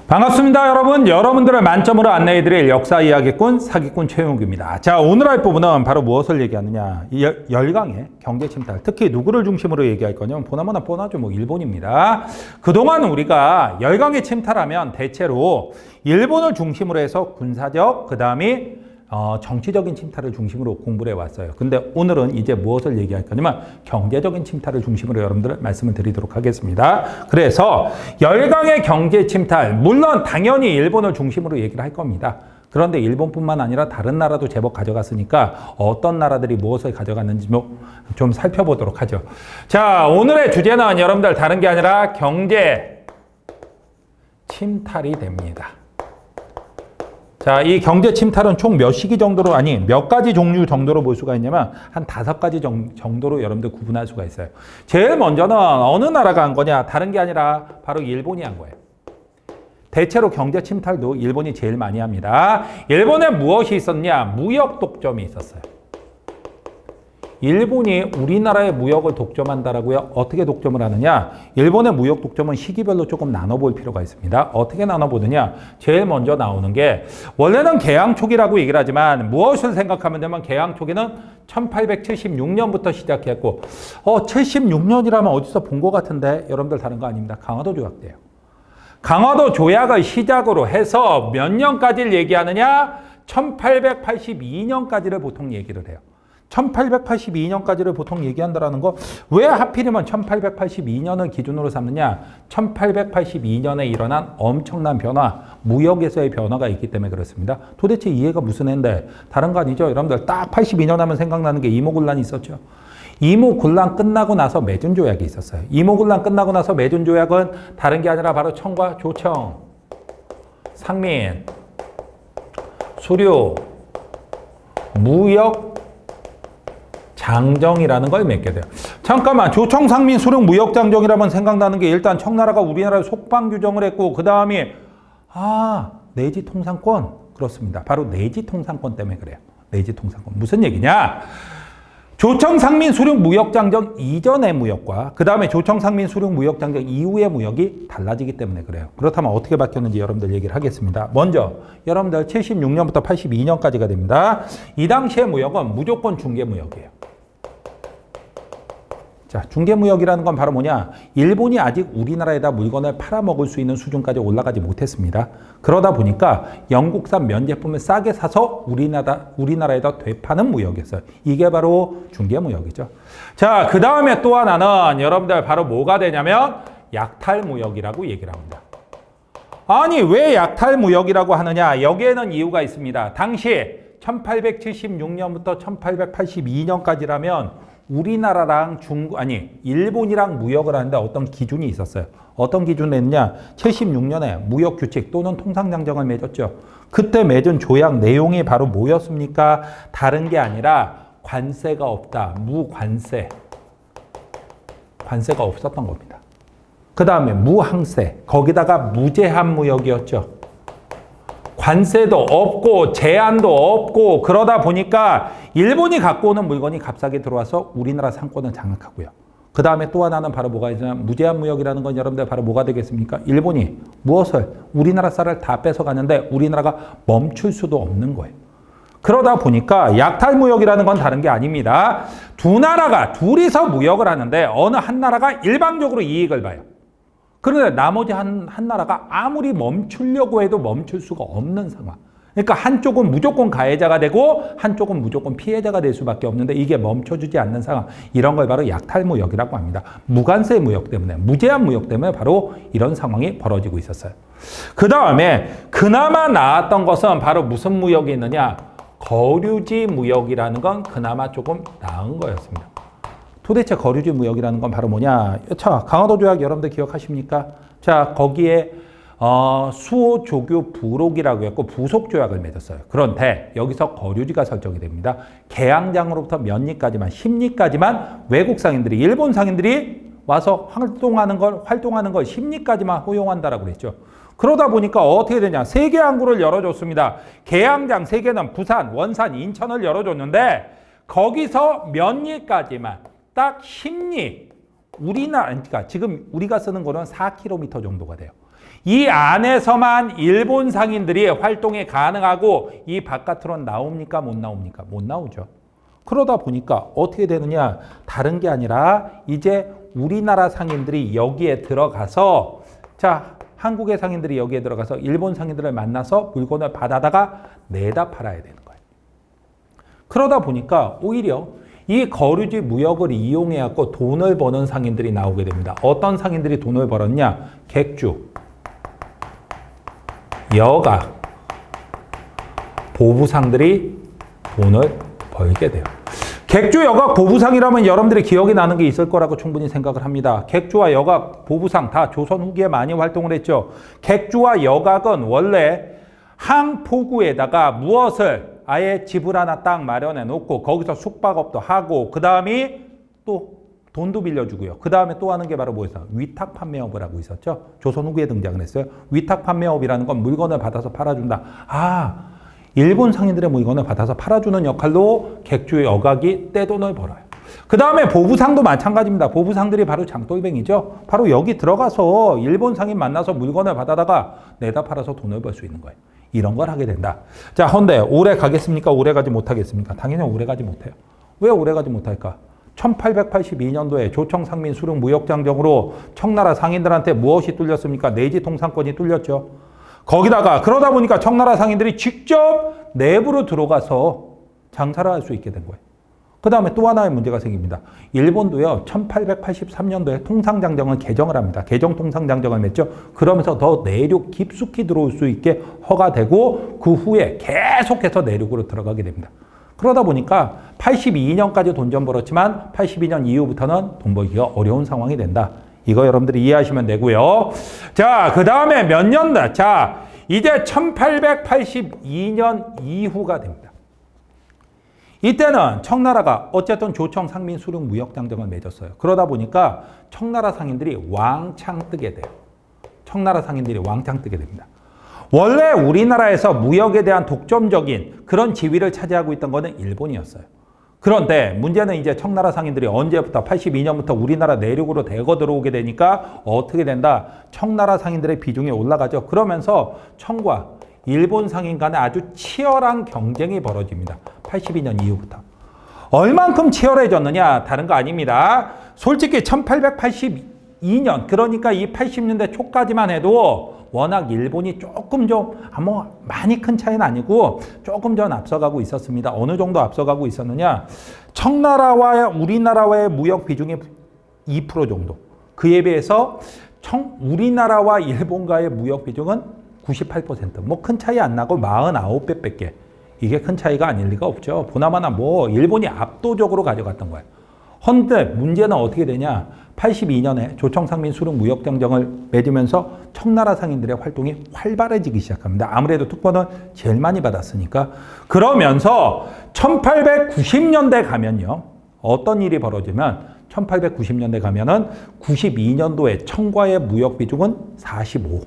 반갑습니다, 여러분. 여러분들을 만점으로 안내해드릴 역사 이야기꾼 사기꾼 최용규입니다. 자, 오늘 할 부분은 바로 무엇을 얘기하느냐. 열강의 경제 침탈, 특히 누구를 중심으로 얘기할 거냐면 보나마나 뻔하죠. 일본입니다. 그동안 우리가 열강의 침탈하면 대체로 일본을 중심으로 해서 군사적, 그 다음에 정치적인 침탈을 중심으로 공부를 해왔어요. 근데 오늘은 이제 무엇을 얘기할 거냐면 경제적인 침탈을 중심으로 여러분들 말씀을 드리도록 하겠습니다. 그래서 열강의 경제 침탈, 물론 당연히 일본을 중심으로 얘기를 할 겁니다. 그런데 일본뿐만 아니라 다른 나라도 제법 가져갔으니까 어떤 나라들이 무엇을 가져갔는지 좀 살펴보도록 하죠. 자, 오늘의 주제는 여러분들 다른 게 아니라 경제 침탈이 됩니다. 자, 이 경제 침탈은 총 몇 시기 정도로, 아니, 몇 가지 종류 정도로 볼 수가 있냐면 한 5가지 정도로 여러분들 구분할 수가 있어요. 제일 먼저는 어느 나라가 한 거냐? 다른 게 아니라 바로 일본이 한 거예요. 대체로 경제 침탈도 일본이 제일 많이 합니다. 일본에 무엇이 있었냐? 무역 독점이 있었어요. 일본이 우리나라의 무역을 독점한다라고요? 어떻게 독점을 하느냐? 일본의 무역 독점은 시기별로 조금 나눠볼 필요가 있습니다. 어떻게 나눠보느냐? 제일 먼저 나오는 게, 원래는 개항 초기라고 얘기를 하지만 무엇을 생각하면 되면 개항 초기는 1876년부터 시작했고, 76년이라면 어디서 본 것 같은데 여러분들 다른 거 아닙니다. 강화도 조약대요. 강화도 조약을 시작으로 해서 몇 년까지를 얘기하느냐? 1882년까지를 보통 얘기를 해요. 1882년까지를 보통 얘기한다라는 거, 왜 하필이면 1882년을 기준으로 삼느냐? 1882년에 일어난 엄청난 변화, 무역에서의 변화가 있기 때문에 그렇습니다. 도대체 이해가 무슨 애인데? 다른 거 아니죠? 여러분들 딱 82년 하면 생각나는 게 이모군란이 있었죠. 이모군란 끝나고 나서 맺은 조약이 있었어요. 이모군란 끝나고 나서 맺은 조약은 다른 게 아니라 바로 청과 조청, 상민, 수류, 무역, 장정이라는 걸 맺게 돼요. 잠깐만, 조청상민 수령 무역장정이라면 생각나는 게 일단 청나라가 우리나라에 속방 규정을 했고, 그 다음에 내지 통상권. 그렇습니다. 바로 내지 통상권 때문에 그래요. 내지 통상권. 무슨 얘기냐? 조청상민 수령 무역장정 이전의 무역과 그 다음에 조청상민 수령 무역장정 이후의 무역이 달라지기 때문에 그래요. 그렇다면 어떻게 바뀌었는지 여러분들 얘기를 하겠습니다. 먼저 여러분들 76년부터 82년까지가 됩니다. 이 당시의 무역은 무조건 중개무역이에요. 자, 중개무역이라는 건 바로 뭐냐? 일본이 아직 우리나라에다 물건을 팔아먹을 수 있는 수준까지 올라가지 못했습니다. 그러다 보니까 영국산 면제품을 싸게 사서 우리나라에다 되파는 무역이었어요. 이게 바로 중개무역이죠. 자, 그 다음에 또 하나는 여러분들 바로 뭐가 되냐면 약탈무역이라고 얘기를 합니다. 아니, 왜 약탈무역이라고 하느냐? 여기에는 이유가 있습니다. 당시 1876년부터 1882년까지라면 우리나라랑 일본이랑 무역을 하는데 어떤 기준이 있었어요. 어떤 기준을 했냐? 76년에 무역규칙 또는 통상장정을 맺었죠. 그때 맺은 조약 내용이 바로 뭐였습니까? 다른 게 아니라 관세가 없다. 무관세. 관세가 없었던 겁니다. 그 다음에 무항세. 거기다가 무제한 무역이었죠. 관세도 없고 제한도 없고 그러다 보니까 일본이 갖고 오는 물건이 값싸게 들어와서 우리나라 상권을 장악하고요. 그 다음에 또 하나는 바로 뭐가 있냐면 무제한 무역이라는 건 여러분들 바로 뭐가 되겠습니까? 일본이 무엇을? 우리나라 쌀을 다 뺏어가는데 우리나라가 멈출 수도 없는 거예요. 그러다 보니까 약탈무역이라는 건 다른 게 아닙니다. 두 나라가 둘이서 무역을 하는데 어느 한 나라가 일방적으로 이익을 봐요. 그런데 나머지 한 나라가 아무리 멈추려고 해도 멈출 수가 없는 상황. 그러니까 한쪽은 무조건 가해자가 되고 한쪽은 무조건 피해자가 될 수밖에 없는데 이게 멈춰주지 않는 상황. 이런 걸 바로 약탈무역이라고 합니다. 무관세 무역 때문에, 무제한 무역 때문에 바로 이런 상황이 벌어지고 있었어요. 그 다음에 그나마 나았던 것은 바로 무슨 무역이 있느냐? 거류지 무역이라는 건 그나마 조금 나은 거였습니다. 도대체 거류지 무역이라는 건 바로 뭐냐? 자, 강화도 조약 여러분들 기억하십니까? 자, 거기에 수호 조교 부록이라고 했고 부속 조약을 맺었어요. 그런데 여기서 거류지가 설정이 됩니다. 개항장으로부터 몇 리까지만, 10리까지만 외국 상인들이, 일본 상인들이 와서 활동하는 걸 10리까지만 허용한다라고 그랬죠. 그러다 보니까 어떻게 되냐? 3개 항구를 열어줬습니다. 개항장 3개는 부산, 원산, 인천을 열어줬는데 거기서 몇 리까지만 딱 10리 그러니까 지금 우리가 쓰는 거는 4km 정도가 돼요. 이 안에서만 일본 상인들이 활동이 가능하고 이 바깥으로는 나옵니까? 못 나옵니까? 못 나오죠. 그러다 보니까 어떻게 되느냐? 다른 게 아니라 이제 우리나라 상인들이 여기에 들어가서 자, 한국의 상인들이 여기에 들어가서 일본 상인들을 만나서 물건을 받아다가 내다 팔아야 되는 거예요. 그러다 보니까 오히려 이 거류지 무역을 이용해갖고 돈을 버는 상인들이 나오게 됩니다. 어떤 상인들이 돈을 벌었냐? 객주, 여가, 보부상들이 돈을 벌게 돼요. 객주, 여각, 보부상이라면 여러분들이 기억이 나는 게 있을 거라고 충분히 생각을 합니다. 객주와 여각, 보부상 다 조선 후기에 많이 활동을 했죠. 객주와 여각은 원래 항포구에다가 무엇을 아예 집을 하나 딱 마련해 놓고 거기서 숙박업도 하고 그 다음에 또 돈도 빌려주고요. 그 다음에 또 하는 게 바로 뭐였어요? 위탁 판매업을 하고 있었죠. 조선 후기에 등장을 했어요. 위탁 판매업이라는 건 물건을 받아서 팔아준다. 일본 상인들의 물건을 받아서 팔아주는 역할로 객주 여각이 떼돈을 벌어요. 그 다음에 보부상도 마찬가지입니다. 보부상들이 바로 장돌뱅이죠. 바로 여기 들어가서 일본 상인 만나서 물건을 받아다가 내다 팔아서 돈을 벌 수 있는 거예요. 이런 걸 하게 된다. 자, 헌데 오래 가겠습니까? 오래 가지 못하겠습니까? 당연히 오래 가지 못해요. 왜 오래 가지 못할까? 1882년도에 조청 상민 수륙 무역장정으로 청나라 상인들한테 무엇이 뚫렸습니까? 내지 통상권이 뚫렸죠. 거기다가 그러다 보니까 청나라 상인들이 직접 내부로 들어가서 장사를 할 수 있게 된 거예요. 그 다음에 또 하나의 문제가 생깁니다. 일본도요, 1883년도에 통상장정을 개정을 합니다. 개정 통상장정을 맺죠. 그러면서 더 내륙 깊숙이 들어올 수 있게 허가되고 그 후에 계속해서 내륙으로 들어가게 됩니다. 그러다 보니까 82년까지 돈 좀 벌었지만 82년 이후부터는 돈 벌기가 어려운 상황이 된다. 이거 여러분들이 이해하시면 되고요. 자, 그 다음에 몇 년? 자, 이제 1882년 이후가 됩니다. 이때는 청나라가 어쨌든 조청 상민 수륙 무역장정을 맺었어요. 그러다 보니까 청나라 상인들이 왕창 뜨게 돼요. 청나라 상인들이 왕창 뜨게 됩니다. 원래 우리나라에서 무역에 대한 독점적인 그런 지위를 차지하고 있던 거는 일본이었어요. 그런데 문제는 이제 청나라 상인들이 언제부터 82년부터 우리나라 내륙으로 대거 들어오게 되니까 어떻게 된다? 청나라 상인들의 비중이 올라가죠. 그러면서 청과 일본 상인 간에 아주 치열한 경쟁이 벌어집니다. 82년 이후부터. 얼만큼 치열해졌느냐? 다른 거 아닙니다. 솔직히 1882년, 그러니까 이 80년대 초까지만 해도 워낙 일본이 조금 좀, 많이 큰 차이는 아니고 조금 전 앞서가고 있었습니다. 어느 정도 앞서가고 있었느냐? 청나라와 우리나라와의 무역 비중이 2% 정도. 그에 비해서 우리나라와 일본과의 무역 비중은 98%. 뭐 큰 차이 안 나고 49배 밖에. 이게 큰 차이가 아닐 리가 없죠. 보나마나 일본이 압도적으로 가져갔던 거예요. 헌데 문제는 어떻게 되냐? 82년에 조청상민 수륙 무역장정을 맺으면서 청나라 상인들의 활동이 활발해지기 시작합니다. 아무래도 특권을 제일 많이 받았으니까. 그러면서 1890년대 가면요. 어떤 일이 벌어지면 1890년대 가면은 92년도에 청과의 무역 비중은 45.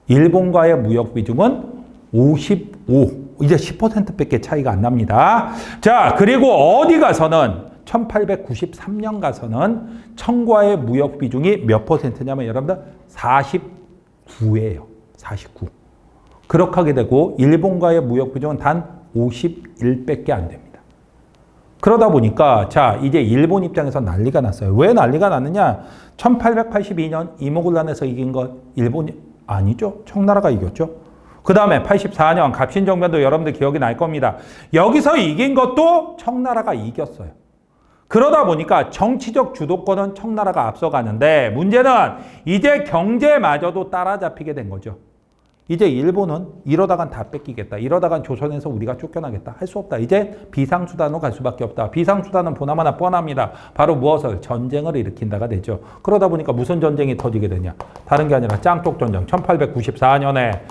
일본과의 무역 비중은 55. 이제 10%밖에 차이가 안 납니다. 자, 그리고 어디 가서는 1893년 가서는 청과의 무역 비중이 몇 퍼센트냐면 여러분들 49예요. 49. 그렇게 하게 되고 일본과의 무역 비중은 단 51밖에 안 됩니다. 그러다 보니까 자, 이제 일본 입장에서 난리가 났어요. 왜 난리가 났느냐? 1882년 이모군란에서 이긴 건 일본이 아니죠. 청나라가 이겼죠. 그 다음에 84년 갑신정변도 여러분들 기억이 날 겁니다. 여기서 이긴 것도 청나라가 이겼어요. 그러다 보니까 정치적 주도권은 청나라가 앞서가는데 문제는 이제 경제마저도 따라잡히게 된 거죠. 이제 일본은 이러다간 다 뺏기겠다. 이러다간 조선에서 우리가 쫓겨나겠다. 할 수 없다. 이제 비상수단으로 갈 수밖에 없다. 비상수단은 보나마나 뻔합니다. 바로 무엇을? 전쟁을 일으킨다가 되죠. 그러다 보니까 무슨 전쟁이 터지게 되냐. 다른 게 아니라 짱쪽전쟁. 1894년에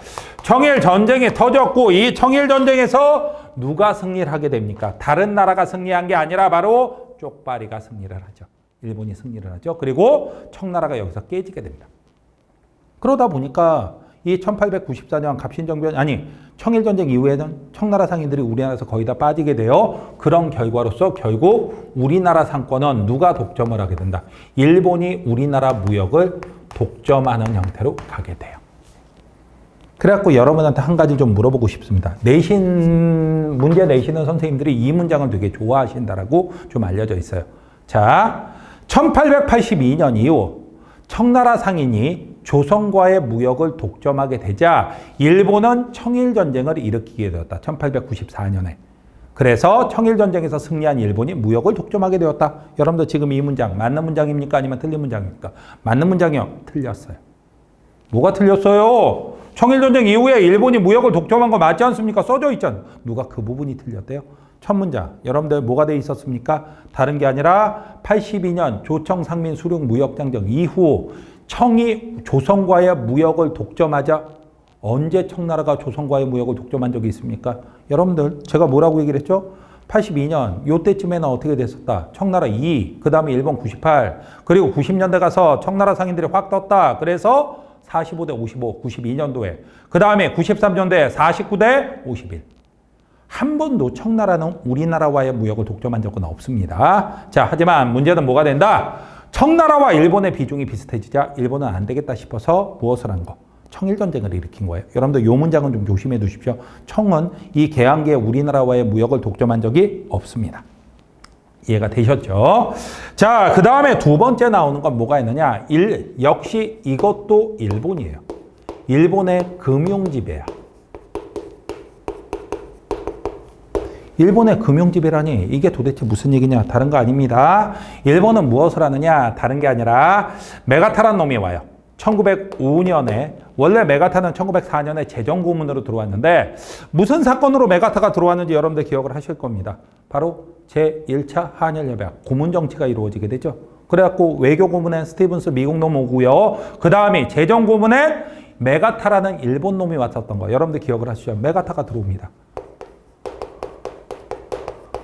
청일전쟁이 터졌고 이 청일전쟁에서 누가 승리를 하게 됩니까? 다른 나라가 승리한 게 아니라 바로 쪽발이가 승리를 하죠. 일본이 승리를 하죠. 그리고 청나라가 여기서 깨지게 됩니다. 그러다 보니까 이 1894년 갑신정변, 아니, 청일전쟁 이후에는 청나라 상인들이 우리나라에서 거의 다 빠지게 되어 그런 결과로서 결국 우리나라 상권은 누가 독점을 하게 된다? 일본이 우리나라 무역을 독점하는 형태로 가게 돼요. 그래갖고 여러분한테 한 가지 좀 물어보고 싶습니다. 문제 내시는 선생님들이 이 문장을 되게 좋아하신다라고 좀 알려져 있어요. 자, 1882년 이후 청나라 상인이 조선과의 무역을 독점하게 되자 일본은 청일전쟁을 일으키게 되었다. 1894년에. 그래서 청일전쟁에서 승리한 일본이 무역을 독점하게 되었다. 여러분들 지금 이 문장 맞는 문장입니까? 아니면 틀린 문장입니까? 맞는 문장이요. 틀렸어요. 뭐가 틀렸어요? 청일전쟁 이후에 일본이 무역을 독점한 거 맞지 않습니까? 써져 있잖아요. 누가 그 부분이 틀렸대요? 첫 문장. 여러분들 뭐가 돼 있었습니까? 다른 게 아니라 82년 조청 상민 수륙 무역장정 이후 청이 조선과의 무역을 독점하자. 언제 청나라가 조선과의 무역을 독점한 적이 있습니까? 여러분들 제가 뭐라고 얘기를 했죠? 82년 요때쯤에는 어떻게 됐었다? 청나라 2, 그 다음에 일본 98, 그리고 90년대 가서 청나라 상인들이 확 떴다. 그래서 45대 55, 92년도에. 그 다음에 93년도에 49대 51. 한 번도 청나라는 우리나라와의 무역을 독점한 적은 없습니다. 자, 하지만 문제는 뭐가 된다? 청나라와 일본의 비중이 비슷해지자 일본은 안 되겠다 싶어서 무엇을 한 거? 청일전쟁을 일으킨 거예요. 여러분들 이 문장은 좀 조심해 두십시오. 청은 이 개항기에 우리나라와의 무역을 독점한 적이 없습니다. 이해가 되셨죠? 자, 그 다음에 두 번째 나오는 건 뭐가 있느냐? 역시 이것도 일본이에요. 일본의 금융지배야. 일본의 금융지배라니 이게 도대체 무슨 얘기냐? 다른 거 아닙니다. 일본은 무엇을 하느냐? 다른 게 아니라 메가타라는 놈이 와요. 1905년에 원래 메가타는 1904년에 재정고문으로 들어왔는데 무슨 사건으로 메가타가 들어왔는지 여러분들 기억을 하실 겁니다. 바로 제1차 한일협약 고문 정치가 이루어지게 되죠. 그래갖고 외교고문엔 스티븐스 미국 놈 오고요. 그 다음에 재정고문엔 메가타라는 일본 놈이 왔었던 거 여러분들 기억을 하시죠. 메가타가 들어옵니다.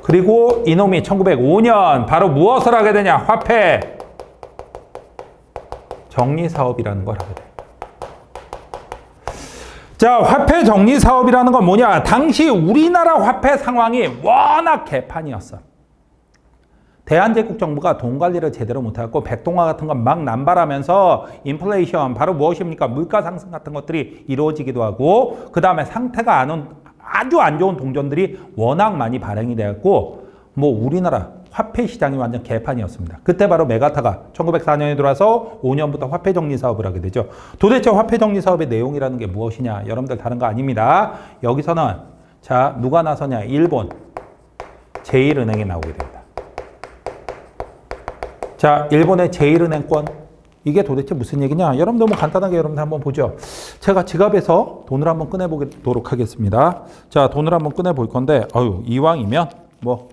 그리고 이놈이 1905년 바로 무엇을 하게 되냐? 화폐 정리사업이라는 걸 하게 돼요. 자, 화폐 정리사업이라는 건 뭐냐? 당시 우리나라 화폐 상황이 워낙 개판이었어. 대한제국 정부가 돈 관리를 제대로 못하고 백동화 같은 건 막 남발하면서 인플레이션, 바로 무엇입니까? 물가 상승 같은 것들이 이루어지기도 하고 그 다음에 상태가 아주 안 좋은 동전들이 워낙 많이 발행이 되었고 뭐 우리나라 화폐 시장이 완전 개판이었습니다. 그때 바로 메가타가 1904년에 들어와서 5년부터 화폐 정리 사업을 하게 되죠. 도대체 화폐 정리 사업의 내용이라는 게 무엇이냐? 여러분들 다른 거 아닙니다. 여기서는 자, 누가 나서냐? 일본 제1은행이 나오게 됩니다. 자, 일본의 제1은행권 이게 도대체 무슨 얘기냐? 여러분들 뭐 간단하게 여러분들 한번 보죠. 제가 지갑에서 돈을 한번 꺼내보도록 하겠습니다. 자, 돈을 한번 꺼내볼 건데 이왕이면 뭐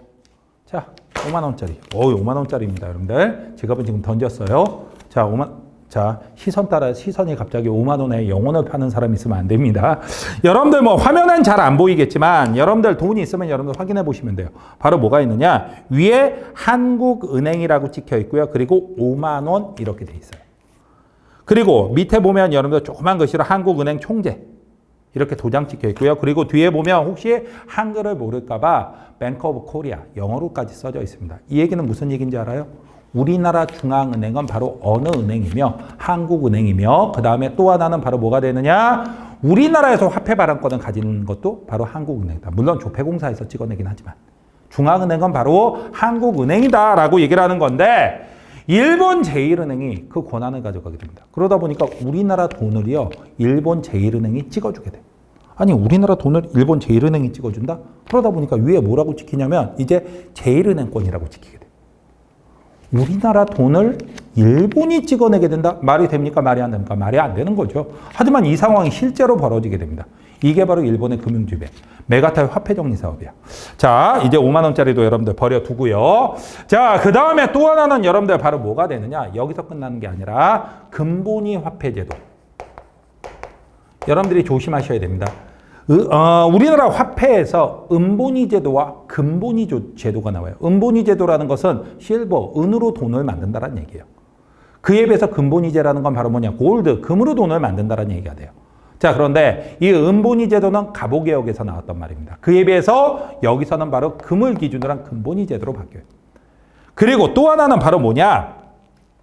자, 5만 원짜리. 5만 원짜리입니다, 여러분들. 지갑은 지금 던졌어요. 자, 시선이 갑자기 5만 원에 영혼을 파는 사람이 있으면 안 됩니다. 여러분들 뭐 화면엔 잘 안 보이겠지만 여러분들 돈이 있으면 여러분들 확인해 보시면 돼요. 바로 뭐가 있느냐? 위에 한국은행이라고 찍혀 있고요. 그리고 5만 원 이렇게 돼 있어요. 그리고 밑에 보면 여러분들 조그만 글씨로 한국은행 총재 이렇게 도장 찍혀 있고요. 그리고 뒤에 보면 혹시 한글을 모를까봐 뱅크 오브 코리아 영어로까지 써져 있습니다. 이 얘기는 무슨 얘기인지 알아요? 우리나라 중앙은행은 바로 어느 은행이며 한국은행이며 그 다음에 또 하나는 바로 뭐가 되느냐? 우리나라에서 화폐 발행권을 가진 것도 바로 한국은행이다. 물론 조폐공사에서 찍어내긴 하지만 중앙은행은 바로 한국은행이다 라고 얘기를 하는 건데 일본 제1은행이 그 권한을 가져가게 됩니다. 그러다 보니까 우리나라 돈을요 일본 제1은행이 찍어주게 돼요. 아니 우리나라 돈을 일본 제1은행이 찍어준다? 그러다 보니까 위에 뭐라고 찍히냐면 이제 제1은행권이라고 찍히게 돼요. 우리나라 돈을 일본이 찍어내게 된다? 말이 됩니까? 말이 안 됩니까? 말이 안 되는 거죠. 하지만 이 상황이 실제로 벌어지게 됩니다. 이게 바로 일본의 금융지배, 메가타의 화폐 정리 사업이야. 자, 이제 5만 원짜리도 여러분들 버려두고요. 자, 그 다음에 또 하나는 여러분들 바로 뭐가 되느냐? 여기서 끝나는 게 아니라 근본위 화폐 제도. 여러분들이 조심하셔야 됩니다. 우리나라 화폐에서 은본위 제도와 근본위 제도가 나와요. 은본위 제도라는 것은 실버, 은으로 돈을 만든다는 얘기예요. 그에 비해서 근본위제라는 건 바로 뭐냐? 골드, 금으로 돈을 만든다는 얘기가 돼요. 자, 그런데 이 은본위 제도는 갑오개혁에서 나왔단 말입니다. 그에 비해서 여기서는 바로 금을 기준으로 한 금본위 제도로 바뀌어요. 그리고 또 하나는 바로 뭐냐?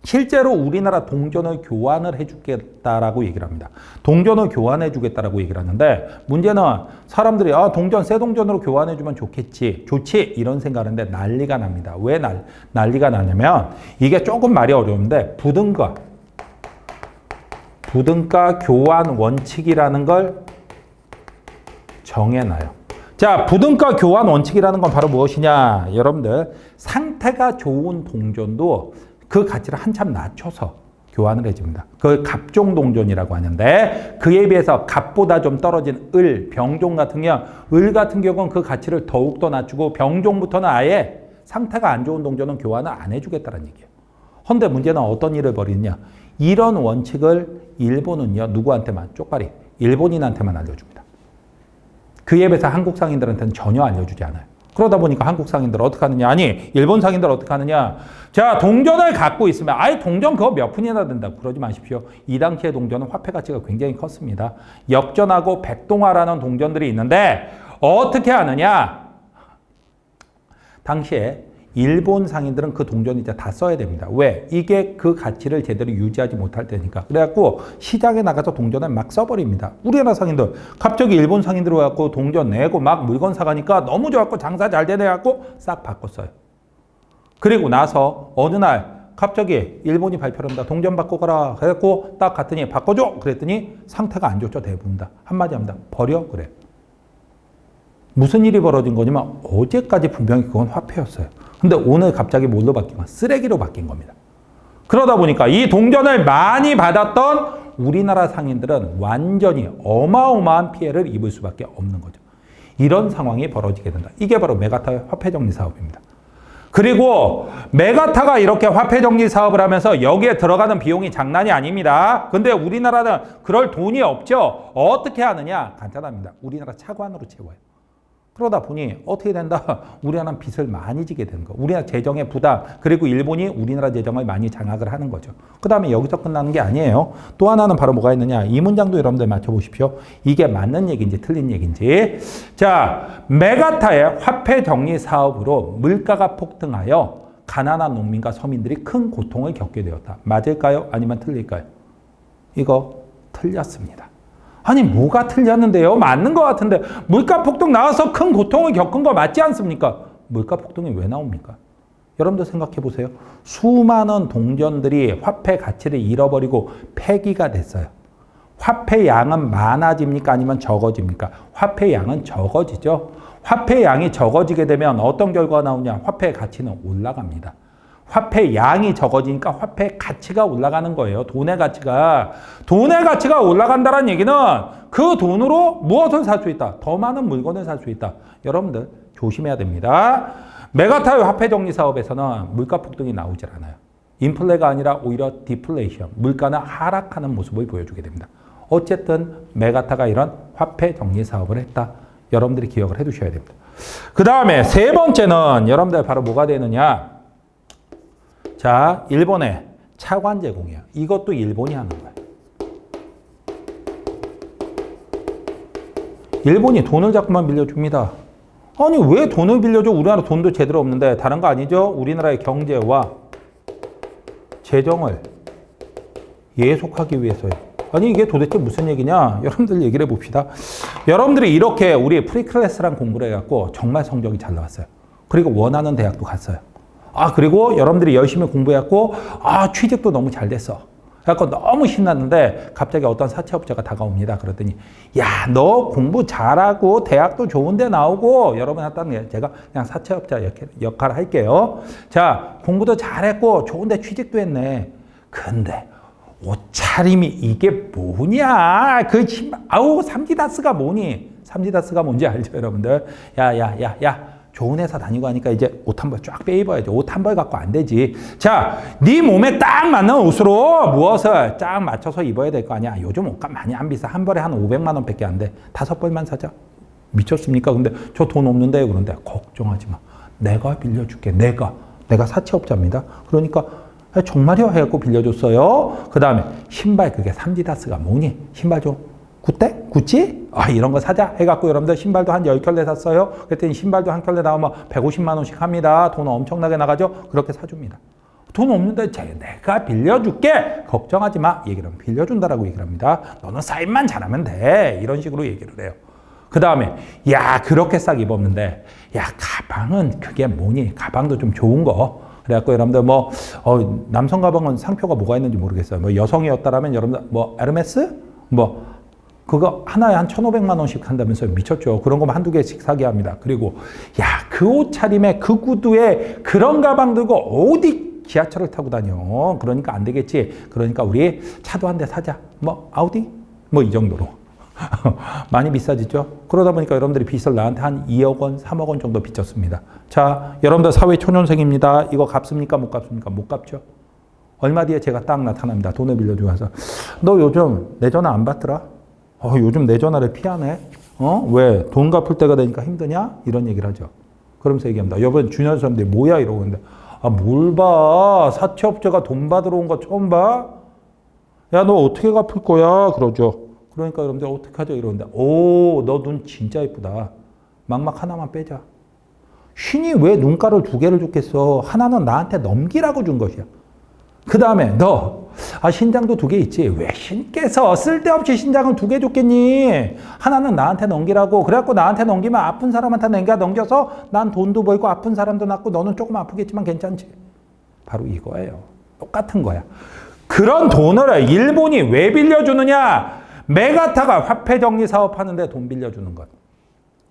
실제로 우리나라 동전을 교환을 해주겠다라고 얘기를 합니다. 동전을 교환해주겠다라고 얘기를 하는데 문제는 사람들이 동전 새 동전으로 교환해주면 좋지 이런 생각을 하는데 난리가 납니다. 왜 난리가 나냐면 이게 조금 말이 어려운데 부등가 교환 원칙이라는 걸 정해놔요. 자, 부등가 교환 원칙이라는 건 바로 무엇이냐? 여러분들 상태가 좋은 동전도 그 가치를 한참 낮춰서 교환을 해줍니다. 그걸 갑종 동전이라고 하는데 그에 비해서 갑보다 좀 떨어진 을, 병종 같은 경우는 그 가치를 더욱더 낮추고 병종부터는 아예 상태가 안 좋은 동전은 교환을 안 해주겠다는 얘기예요. 그런데 문제는 어떤 일을 벌이느냐? 이런 원칙을 일본은요, 누구한테만? 쪽발이 일본인한테만 알려줍니다. 그에 비해서 한국 상인들한테는 전혀 알려주지 않아요. 그러다 보니까 한국 상인들 어떻게 하느냐? 아니, 일본 상인들 어떻게 하느냐? 자, 동전을 갖고 있으면 아예 동전 그거 몇 푼이나 된다고 그러지 마십시오. 이 당시의 동전은 화폐 가치가 굉장히 컸습니다. 역전하고 백동화라는 동전들이 있는데 어떻게 하느냐? 당시에 일본 상인들은 그 돈전을 이제 다 써야 됩니다. 왜? 이게 그 가치를 제대로 유지하지 못할 때니까. 그래갖고 시장에 나가서 동전을 막 써버립니다. 우리나라 상인들 갑자기 일본 상인들 와갖고 동전 내고 막 물건 사가니까 너무 좋았고 장사 잘 되네갖고 싹 바꿨어요. 그리고 나서 어느 날 갑자기 일본이 발표를 합니다. 동전 바꿔가라. 그래갖고 딱 갔더니 바꿔줘. 그랬더니 상태가 안 좋죠. 대부분 다. 한마디 합니다. 버려. 그래. 무슨 일이 벌어진 거냐면 어제까지 분명히 그건 화폐였어요. 근데 오늘 갑자기 뭘로 바뀐 거야? 쓰레기로 바뀐 겁니다. 그러다 보니까 이 동전을 많이 받았던 우리나라 상인들은 완전히 어마어마한 피해를 입을 수밖에 없는 거죠. 이런 상황이 벌어지게 된다. 이게 바로 메가타의 화폐정리 사업입니다. 그리고 메가타가 이렇게 화폐정리 사업을 하면서 여기에 들어가는 비용이 장난이 아닙니다. 근데 우리나라는 그럴 돈이 없죠. 어떻게 하느냐? 간단합니다. 우리나라 차관으로 채워요. 그러다 보니 어떻게 된다? 우리나라는 빚을 많이 지게 되는 거. 우리나라 재정의 부담, 그리고 일본이 우리나라 재정을 많이 장악을 하는 거죠. 그 다음에 여기서 끝나는 게 아니에요. 또 하나는 바로 뭐가 있느냐? 이 문장도 여러분들 맞춰보십시오. 이게 맞는 얘기인지 틀린 얘기인지. 자, 메가타의 화폐 정리 사업으로 물가가 폭등하여 가난한 농민과 서민들이 큰 고통을 겪게 되었다. 맞을까요? 아니면 틀릴까요? 이거 틀렸습니다. 아니 뭐가 틀렸는데요? 맞는 것 같은데 물가 폭등 나와서 큰 고통을 겪은 거 맞지 않습니까? 물가 폭등이 왜 나옵니까? 여러분들 생각해 보세요. 수많은 동전들이 화폐 가치를 잃어버리고 폐기가 됐어요. 화폐 양은 많아집니까? 아니면 적어집니까? 화폐 양은 적어지죠. 화폐 양이 적어지게 되면 어떤 결과가 나오냐? 화폐 가치는 올라갑니다. 화폐 양이 적어지니까 화폐 가치가 올라가는 거예요. 돈의 가치가. 돈의 가치가 올라간다는 얘기는 그 돈으로 무엇을 살 수 있다? 더 많은 물건을 살 수 있다. 여러분들 조심해야 됩니다. 메가타의 화폐 정리 사업에서는 물가 폭등이 나오질 않아요. 인플레가 아니라 오히려 디플레이션, 물가는 하락하는 모습을 보여주게 됩니다. 어쨌든 메가타가 이런 화폐 정리 사업을 했다. 여러분들이 기억을 해두셔야 됩니다. 그 다음에 세 번째는 여러분들 바로 뭐가 되느냐? 자, 일본의 차관 제공이에요. 이것도 일본이 하는 거예요. 일본이 돈을 자꾸만 빌려줍니다. 아니 왜 돈을 빌려줘? 우리나라 돈도 제대로 없는데. 다른 거 아니죠? 우리나라의 경제와 재정을 예속하기 위해서요. 아니 이게 도대체 무슨 얘기냐? 여러분들 얘기를 해봅시다. 여러분들이 이렇게 우리 프리클래스랑 공부를 해갖고 정말 성적이 잘 나왔어요. 그리고 원하는 대학도 갔어요. 그리고 여러분들이 열심히 공부해갖고, 취직도 너무 잘 됐어. 그래갖고 너무 신났는데, 갑자기 어떤 사채업자가 다가옵니다. 그랬더니, 야, 너 공부 잘하고, 대학도 좋은데 나오고, 여러분한테 제가 그냥 사채업자 역할을 할게요. 자, 공부도 잘했고, 좋은데 취직도 했네. 근데, 옷차림이 이게 뭐냐? 삼지다스가 뭐니? 삼지다스가 뭔지 알죠, 여러분들? 야. 좋은 회사 다니고 하니까 이제 옷 한 벌 쫙 빼입어야죠. 옷 한 벌 갖고 안 되지. 자, 네 몸에 딱 맞는 옷으로 무엇을 쫙 맞춰서 입어야 될 거 아니야. 요즘 옷값 많이 안 비싸. 한 벌에 한 500만 원밖에 안 돼. 5벌만 사자. 미쳤습니까? 근데 저 돈 없는데 그런데 걱정하지 마. 내가 빌려줄게. 내가 사채업자입니다. 그러니까 정말이요? 해갖고 빌려줬어요. 그 다음에 신발 그게 삼지다스가 뭐니? 신발 좀 구떼? 구찌? 이런 거 사자 해갖고 여러분들 신발도 한 10켤레 샀어요. 그랬더니 신발도 한 켤레 나오면 150만 원씩 합니다. 돈 엄청나게 나가죠. 그렇게 사줍니다. 돈 없는데 내가 빌려줄게. 걱정하지 마. 얘기를 하면 빌려준다라고 얘기를 합니다. 너는 사인만 잘하면 돼. 이런 식으로 얘기를 해요. 그 다음에 야 그렇게 싹 입었는데 야 가방은 그게 뭐니? 가방도 좀 좋은 거. 그래갖고 여러분들 남성 가방은 상표가 뭐가 있는지 모르겠어요. 뭐 여성이었다라면 여러분들 뭐 에르메스? 뭐 그거 하나에 한 1,500만 원씩 한다면서요. 미쳤죠. 그런 거만 한두 개씩 사게 합니다. 그리고 야 그 옷차림에 그 구두에 그런 가방 들고 어디 지하철을 타고 다녀. 그러니까 안 되겠지. 그러니까 우리 차도 한 대 사자. 뭐 아우디? 뭐 이 정도로. 많이 비싸지죠. 그러다 보니까 여러분들이 빚을 나한테 한 2억 원, 3억 원 정도 빚졌습니다. 자, 여러분들 사회 초년생입니다. 이거 갚습니까? 못 갚습니까? 못 갚죠. 얼마 뒤에 제가 딱 나타납니다. 돈을 빌려주고 와서 너 요즘 내 전화 안 받더라? 요즘 내 전화를 피하네? 왜? 돈 갚을 때가 되니까 힘드냐? 이런 얘기를 하죠. 그러면서 얘기합니다. 여러분 주변 사람들이 뭐야? 이러고 있는데 뭘 봐? 사채업자가 돈 받으러 온 거 처음 봐? 야, 너 어떻게 갚을 거야? 그러죠. 그러니까 여러분들 어떻게 하죠? 이러는데 너 눈 진짜 예쁘다. 막막 하나만 빼자. 신이 왜 눈가를 2개를 줬겠어? 하나는 나한테 넘기라고 준 것이야. 그 다음에 너 신장도 2개 있지. 왜 신께서 쓸데없이 신장을 2개 줬겠니? 하나는 나한테 넘기라고. 그래갖고 나한테 넘기면 아픈 사람한테 넘겨서 난 돈도 벌고 아픈 사람도 낫고 너는 조금 아프겠지만 괜찮지. 바로 이거예요. 똑같은 거야. 그런 돈을 일본이 왜 빌려주느냐? 메가타가 화폐 정리 사업하는데 돈 빌려주는 것.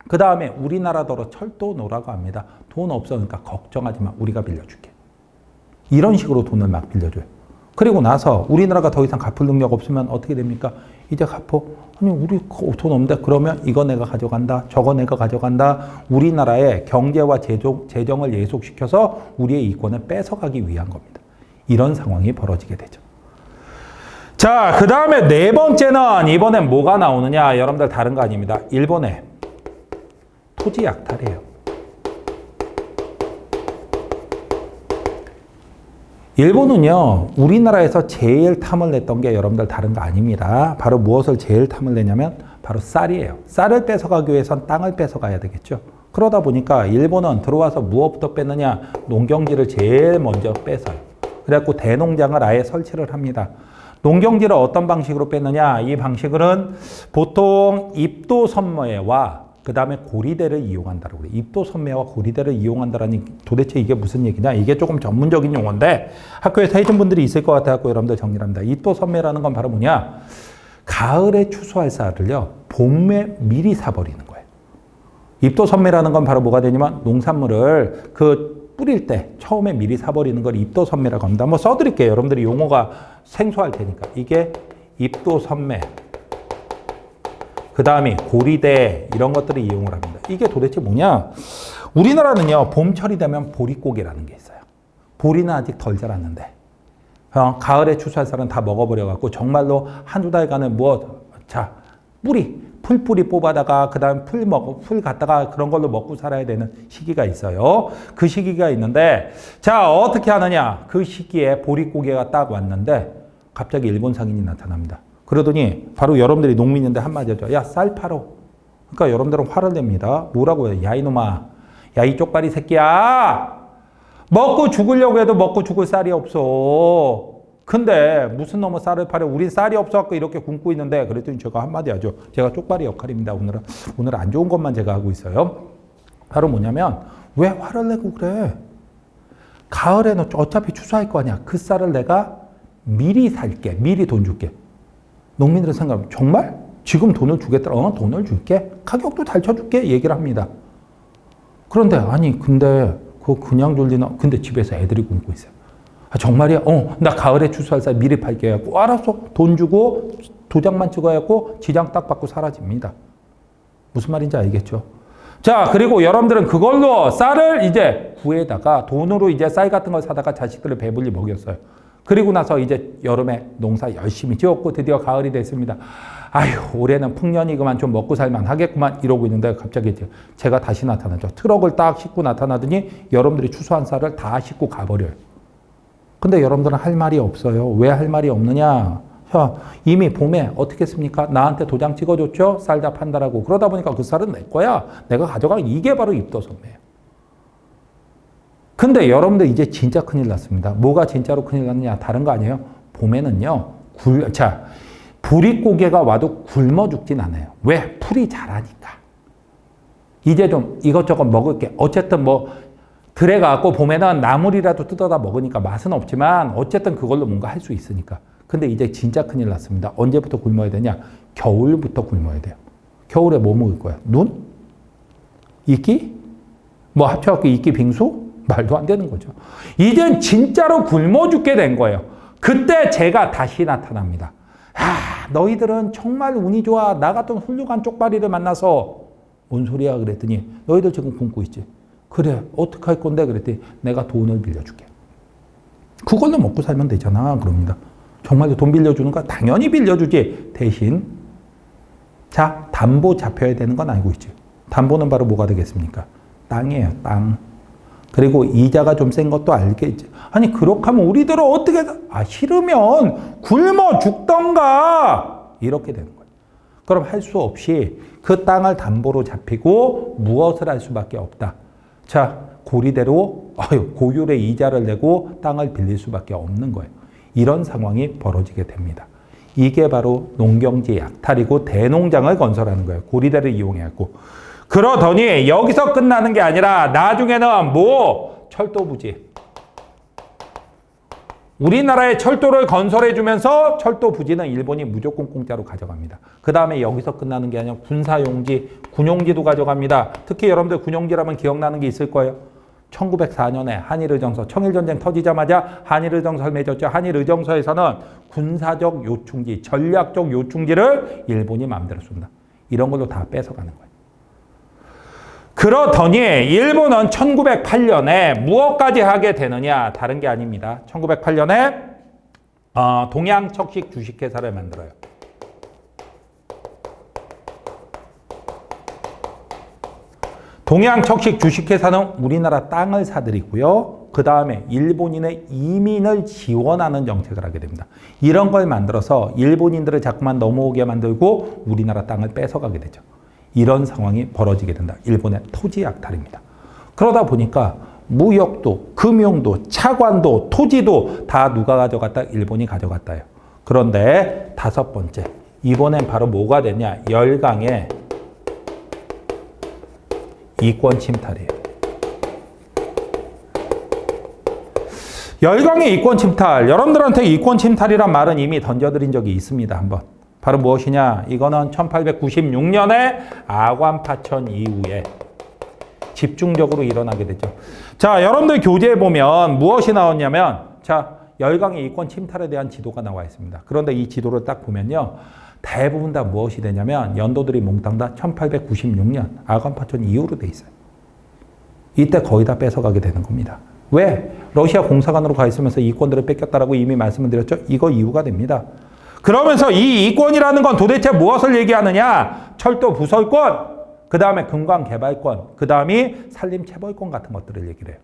그 다음에 우리나라더러 철도노라고 합니다. 돈 없으니까 걱정하지 마. 우리가 빌려줄게. 이런 식으로 돈을 막 빌려줘요. 그리고 나서 우리나라가 더 이상 갚을 능력 없으면 어떻게 됩니까? 이제 갚어. 아니 우리 돈 없는데 그러면 이거 내가 가져간다. 저거 내가 가져간다. 우리나라의 경제와 재정을 예속시켜서 우리의 이권을 뺏어가기 위한 겁니다. 이런 상황이 벌어지게 되죠. 자, 그 다음에 4번째는 이번엔 뭐가 나오느냐? 여러분들 다른 거 아닙니다. 일본의 토지 약탈이에요. 일본은요, 우리나라에서 제일 탐을 냈던 게 여러분들 다른 거 아닙니다. 바로 무엇을 제일 탐을 내냐면 바로 쌀이에요. 쌀을 뺏어가기 위해선 땅을 뺏어가야 되겠죠. 그러다 보니까 일본은 들어와서 무엇부터 뺐느냐? 농경지를 제일 먼저 뺏어요. 그래갖고 대농장을 아예 설치를 합니다. 농경지를 어떤 방식으로 뺐느냐? 이 방식은 보통 입도선매와 그 다음에 고리대를 이용한다고 그래요. 입도선매와 고리대를 이용한다라니 도대체 이게 무슨 얘기냐? 이게 조금 전문적인 용어인데 학교에서 해준 분들이 있을 것 같아서 여러분들 정리를 합니다. 입도선매라는 건 바로 뭐냐? 가을에 추수할 쌀을요, 봄에 미리 사버리는 거예요. 입도선매라는 건 바로 뭐가 되냐면 농산물을 뿌릴 때 처음에 미리 사버리는 걸 입도선매라고 합니다. 한번 써드릴게요. 여러분들이 용어가 생소할 테니까. 이게 입도선매, 그 다음에 고리대 이런 것들을 이용을 합니다. 이게 도대체 뭐냐? 우리나라는요. 봄철이 되면 보릿고개라는 게 있어요. 보리는 아직 덜 자랐는데 가을에 추수할 쌀은 다 먹어버려갖고 정말로 한두 달간은 풀뿌리 뽑아다가 그 다음 풀 갖다가 그런 걸로 먹고 살아야 되는 시기가 있어요. 그 시기가 있는데 자 어떻게 하느냐? 그 시기에 보릿고개가 딱 왔는데 갑자기 일본 상인이 나타납니다. 그러더니 바로 여러분들이 농민인데 한마디 하죠. 야, 쌀 팔어. 그러니까 여러분들은 화를 냅니다. 뭐라고 해요? 야 이놈아, 야 이 쪽발이 새끼야, 먹고 죽으려고 해도 먹고 죽을 쌀이 없어. 근데 무슨 놈의 쌀을 팔아? 우린 쌀이 없어갖고 이렇게 굶고 있는데. 그랬더니 제가 한마디 하죠. 제가 쪽발이 역할입니다. 오늘 안 좋은 것만 제가 하고 있어요. 바로 뭐냐면 왜 화를 내고 그래? 가을에는 어차피 추수할 거 아니야. 그 쌀을 내가 미리 살게. 미리 돈 줄게. 농민들은 생각하면 정말? 지금 돈을 주겠더라. 돈을 줄게. 가격도 잘 쳐줄게. 얘기를 합니다. 그런데 근데 그거 그냥 줄 리나? 근데 집에서 애들이 굶고 있어요. 정말이야? 나 가을에 추수할 쌀 미리 팔게 해갖고 알았어. 돈 주고 도장만 찍어갖고 지장 딱 받고 사라집니다. 무슨 말인지 알겠죠? 자, 그리고 여러분들은 그걸로 쌀을 이제 구에다가 돈으로 이제 쌀 같은 걸 사다가 자식들을 배불리 먹였어요. 그리고 나서 이제 여름에 농사 열심히 지었고 드디어 가을이 됐습니다. 아휴, 올해는 풍년이구만, 좀 먹고 살만 하겠구만 이러고 있는데 갑자기 제가 다시 나타나죠. 트럭을 딱 싣고 나타나더니 여러분들이 추수한 쌀을 다 싣고 가버려요. 근데 여러분들은 할 말이 없어요. 왜 할 말이 없느냐? 자, 이미 봄에 어떻게 했습니까? 나한테 도장 찍어줬죠? 쌀 다 판다라고. 그러다 보니까 그 쌀은 내 거야. 내가 가져가. 이게 바로 입도선매예요. 근데 여러분들 이제 진짜 큰일 났습니다. 뭐가 진짜로 큰일 났느냐? 다른 거 아니에요? 봄에는요. 보릿고개가 와도 굶어 죽진 않아요. 왜? 풀이 자라니까. 이제 좀 이것저것 먹을 게 어쨌든 뭐 들에 가고 봄에는 나물이라도 뜯어다 먹으니까 맛은 없지만 어쨌든 그걸로 뭔가 할 수 있으니까. 근데 이제 진짜 큰일 났습니다. 언제부터 굶어야 되냐? 겨울부터 굶어야 돼요. 겨울에 뭐 먹을 거야? 눈? 이끼? 뭐 합쳐갖고 이끼 빙수? 말도 안 되는 거죠. 이젠 진짜로 굶어 죽게 된 거예요. 그때 제가 다시 나타납니다. 너희들은 정말 운이 좋아. 나 같은 훌륭한 쪽발이를 만나서 뭔 소리야 그랬더니 너희들 지금 굶고 있지. 그래 어떻게 할 건데 그랬더니 내가 돈을 빌려줄게. 그걸로 먹고 살면 되잖아. 그럽니다. 정말로 돈 빌려주는 거 당연히 빌려주지. 대신 자 담보 잡혀야 되는 건 알고 있지. 담보는 바로 뭐가 되겠습니까? 땅이에요. 땅. 그리고 이자가 좀 센 것도 알겠지. 아니 그렇게 하면 우리들은 어떻게 싫으면 굶어 죽던가 이렇게 되는 거예요. 그럼 할 수 없이 그 땅을 담보로 잡히고 무엇을 할 수밖에 없다. 자 고리대로 고율의 이자를 내고 땅을 빌릴 수밖에 없는 거예요. 이런 상황이 벌어지게 됩니다. 이게 바로 농경지 약탈이고 대농장을 건설하는 거예요. 고리대를 이용해갖고. 그러더니 여기서 끝나는 게 아니라 나중에는 뭐 철도부지. 우리나라의 철도를 건설해주면서 철도 부지는 일본이 무조건 공짜로 가져갑니다. 그 다음에 여기서 끝나는 게 아니라 군사용지, 군용지도 가져갑니다. 특히 여러분들 군용지라면 기억나는 게 있을 거예요. 1904년에 한일의정서, 청일전쟁 터지자마자 한일의정서를 맺었죠. 한일의정서에서는 군사적 요충지, 전략적 요충지를 일본이 마음대로 쏜다. 이런 걸로 다 뺏어가는 거예요. 그러더니 일본은 1908년에 무엇까지 하게 되느냐? 다른 게 아닙니다. 1908년에 동양척식 주식회사를 만들어요. 동양척식 주식회사는 우리나라 땅을 사들이고요. 그 다음에 일본인의 이민을 지원하는 정책을 하게 됩니다. 이런 걸 만들어서 일본인들을 자꾸만 넘어오게 만들고 우리나라 땅을 뺏어가게 되죠. 이런 상황이 벌어지게 된다. 일본의 토지 약탈입니다. 그러다 보니까 무역도, 금융도, 차관도, 토지도 다 누가 가져갔다? 일본이 가져갔다요. 그런데 다섯 번째, 이번엔 바로 뭐가 되냐? 열강의 이권 침탈이에요. 열강의 이권 침탈. 여러분들한테 이권 침탈이란 말은 이미 던져드린 적이 있습니다. 한번. 바로 무엇이냐? 이거는 1896년에 아관파천 이후에 집중적으로 일어나게 되죠. 자, 여러분들 교재에 보면 무엇이 나왔냐면, 자, 열강의 이권 침탈에 대한 지도가 나와 있습니다. 그런데 이 지도를 딱 보면요. 대부분 다 무엇이 되냐면 연도들이 몽땅 다 1896년 아관파천 이후로 돼 있어요. 이때 거의 다 뺏어가게 되는 겁니다. 왜? 러시아 공사관으로 가 있으면서 이권들을 뺏겼다라고 이미 말씀을 드렸죠. 이거 이유가 됩니다. 그러면서 이 이권이라는 건 도대체 무엇을 얘기하느냐? 철도 부설권, 그 다음에 금광개발권, 그 다음이 산림체벌권 같은 것들을 얘기를 해요.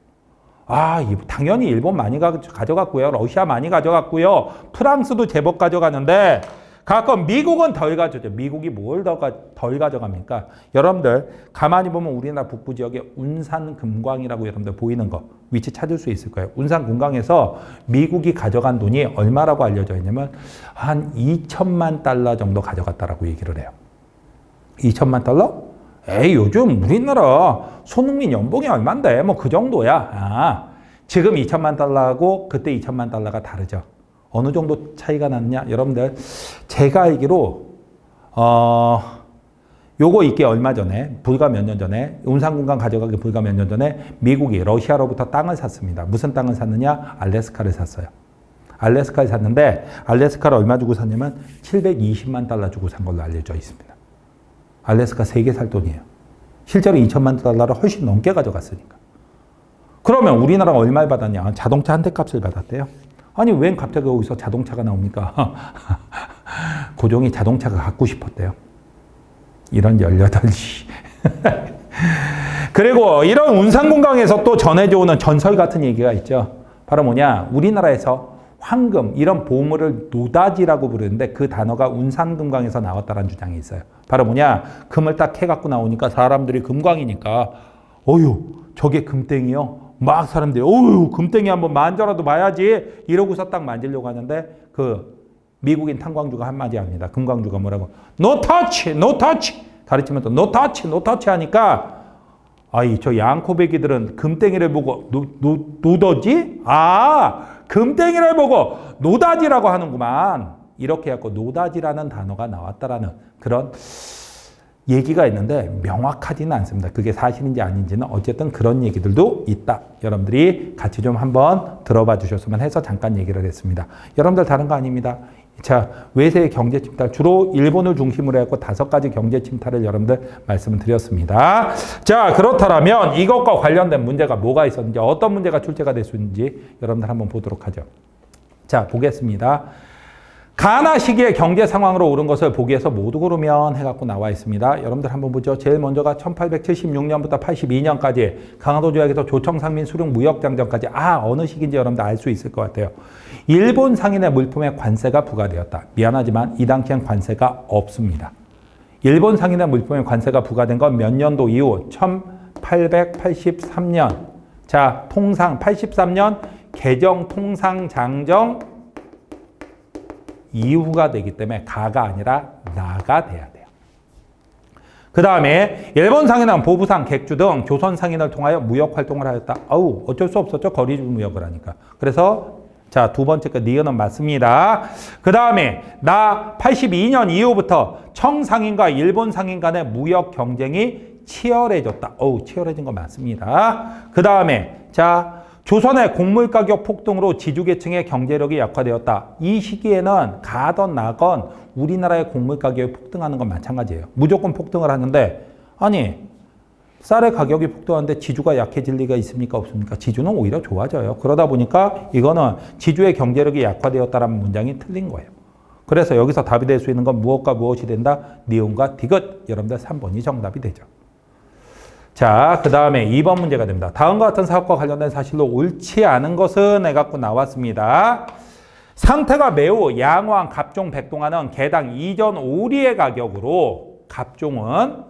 당연히 일본 많이 가져갔고요. 러시아 많이 가져갔고요. 프랑스도 제법 가져가는데 가끔 미국은 덜 가져죠. 미국이 뭘 덜 가져갑니까? 여러분들 가만히 보면 우리나라 북부 지역에 운산금광이라고 여러분들 보이는 거 위치 찾을 수 있을 거예요. 운산금광에서 미국이 가져간 돈이 얼마라고 알려져 있냐면 한 2천만 달러 정도 가져갔다라고 얘기를 해요. 2천만 달러? 요즘 우리나라 손흥민 연봉이 얼만데 뭐 그 정도야. 지금 2천만 달러하고 그때 2천만 달러가 다르죠. 어느 정도 차이가 났냐? 여러분들 제가 알기로 요거 있기 얼마 전에 불과 몇 년 전에 운산공간 가져가기 불과 몇 년 전에 미국이 러시아로부터 땅을 샀습니다. 무슨 땅을 샀느냐? 알래스카를 샀어요. 알래스카를 샀는데 알래스카를 얼마 주고 샀냐면 720만 달러 주고 산 걸로 알려져 있습니다. 알래스카 3개 살 돈이에요. 실제로 2천만 달러를 훨씬 넘게 가져갔으니까. 그러면 우리나라가 얼마를 받았냐? 자동차 한 대 값을 받았대요. 아니 웬 갑자기 거기서 자동차가 나옵니까? 고종이 자동차가 갖고 싶었대요. 이런 18시. 그리고 이런 운산공강에서 또 전해져 오는 전설 같은 얘기가 있죠. 바로 뭐냐? 우리나라에서 황금 이런 보물을 노다지라고 부르는데 그 단어가 운산금광에서 나왔다는 주장이 있어요. 바로 뭐냐? 금을 딱 해갖고 나오니까 사람들이 금광이니까 어휴 저게 금땡이요? 막 사람들이 어휴 금땡이 한번 만져라도 봐야지 이러고서 딱 만지려고 하는데 그 미국인 탐광주가 한마디 합니다. 금광주가 뭐라고? No touch, no touch 가르치면서 no touch, no touch 하니까 아이 저 양코배기들은 금땡이를 보고 노더지? 아 금땡이를 보고 노다지라고 하는구만. 이렇게 해갖고 노다지라는 단어가 나왔다라는 그런 얘기가 있는데 명확하지는 않습니다. 그게 사실인지 아닌지는 어쨌든 그런 얘기들도 있다. 여러분들이 같이 좀 한번 들어봐 주셨으면 해서 잠깐 얘기를 했습니다. 여러분들 다른 거 아닙니다. 자, 외세의 경제 침탈 주로 일본을 중심으로 해서 5가지 경제 침탈을 여러분들 말씀을 드렸습니다. 자, 그렇다면 이것과 관련된 문제가 뭐가 있었는지 어떤 문제가 출제가 됐는지 여러분들 한번 보도록 하죠. 자, 보겠습니다. 가나 시기의 경제 상황으로 오른 것을 보기에서 모두 고르면 해갖고 나와 있습니다. 여러분들 한번 보죠. 제일 먼저가 1876년부터 82년까지 강화도 조약에서 조청상민 수륙 무역장전까지 어느 시기인지 여러분들 알 수 있을 것 같아요. 일본 상인의 물품에 관세가 부과되었다. 미안하지만 이 당시엔 관세가 없습니다. 일본 상인의 물품에 관세가 부과된 건 몇 년도 이후 1883년 자 통상 83년 개정 통상장정 이후가 되기 때문에 가가 아니라 나가 돼야 돼요. 그 다음에 일본 상인은 보부상, 객주 등 조선 상인을 통하여 무역 활동을 하였다. 어쩔 수 없었죠. 거리주 무역을 하니까. 그래서 자, 두 번째 거 니은은 맞습니다. 그 다음에 82년 이후부터 청상인과 일본 상인 간의 무역 경쟁이 치열해졌다. 치열해진 거 맞습니다. 그 다음에 자 조선의 곡물 가격 폭등으로 지주계층의 경제력이 약화되었다. 이 시기에는 가던 나건 우리나라의 곡물 가격이 폭등하는 건 마찬가지예요. 무조건 폭등을 하는데 아니 쌀의 가격이 폭등하는데 지주가 약해질 리가 있습니까? 없습니까? 지주는 오히려 좋아져요. 그러다 보니까 이거는 지주의 경제력이 약화되었다라는 문장이 틀린 거예요. 그래서 여기서 답이 될 수 있는 건 무엇과 무엇이 된다? 니온과 디귿. 여러분들 3번이 정답이 되죠. 자, 그 다음에 2번 문제가 됩니다. 다음과 같은 사업과 관련된 사실로 옳지 않은 것은 해갖고 나왔습니다. 상태가 매우 양호한 갑종 백동안은 개당 이전 오리의 가격으로 갑종은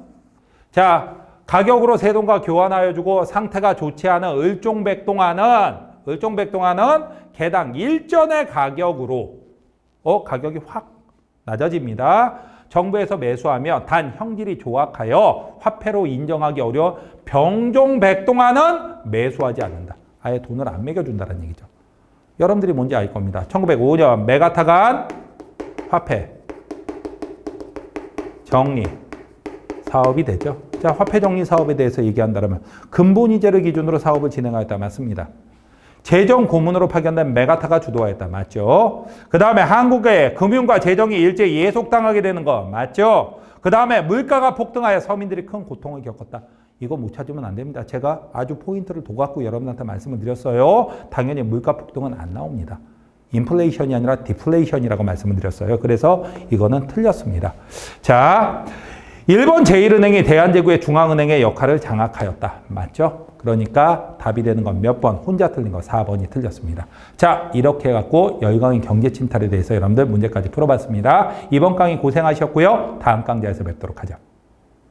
자 가격으로 세동과 교환하여주고 상태가 좋지 않은 을종백동안은 개당 일전의 가격으로 가격이 확 낮아집니다. 정부에서 매수하며 단 형질이 조악하여 화폐로 인정하기 어려워 병종백동안은 매수하지 않는다. 아예 돈을 안 매겨준다는 얘기죠. 여러분들이 뭔지 알 겁니다. 1905년 메가타간 화폐 정리 사업이 되죠. 자, 화폐 정리 사업에 대해서 얘기한다면 근본이자를 기준으로 사업을 진행하였다. 맞습니다. 재정 고문으로 파견된 메가타가 주도하였다. 맞죠? 그 다음에 한국의 금융과 재정이 일제히 예속당하게 되는 거 맞죠? 그 다음에 물가가 폭등하여 서민들이 큰 고통을 겪었다. 이거 못 찾으면 안 됩니다. 제가 아주 포인트를 둬 갖고 여러분한테 말씀을 드렸어요. 당연히 물가 폭등은 안 나옵니다. 인플레이션이 아니라 디플레이션이라고 말씀을 드렸어요. 그래서 이거는 틀렸습니다. 자, 일본 제1은행이 대한제국의 중앙은행의 역할을 장악하였다. 맞죠? 그러니까 답이 되는 건 몇 번? 혼자 틀린 거 4번이 틀렸습니다. 자, 이렇게 해갖고 열강의 경제 침탈에 대해서 여러분들 문제까지 풀어봤습니다. 이번 강의 고생하셨고요. 다음 강좌에서 뵙도록 하죠.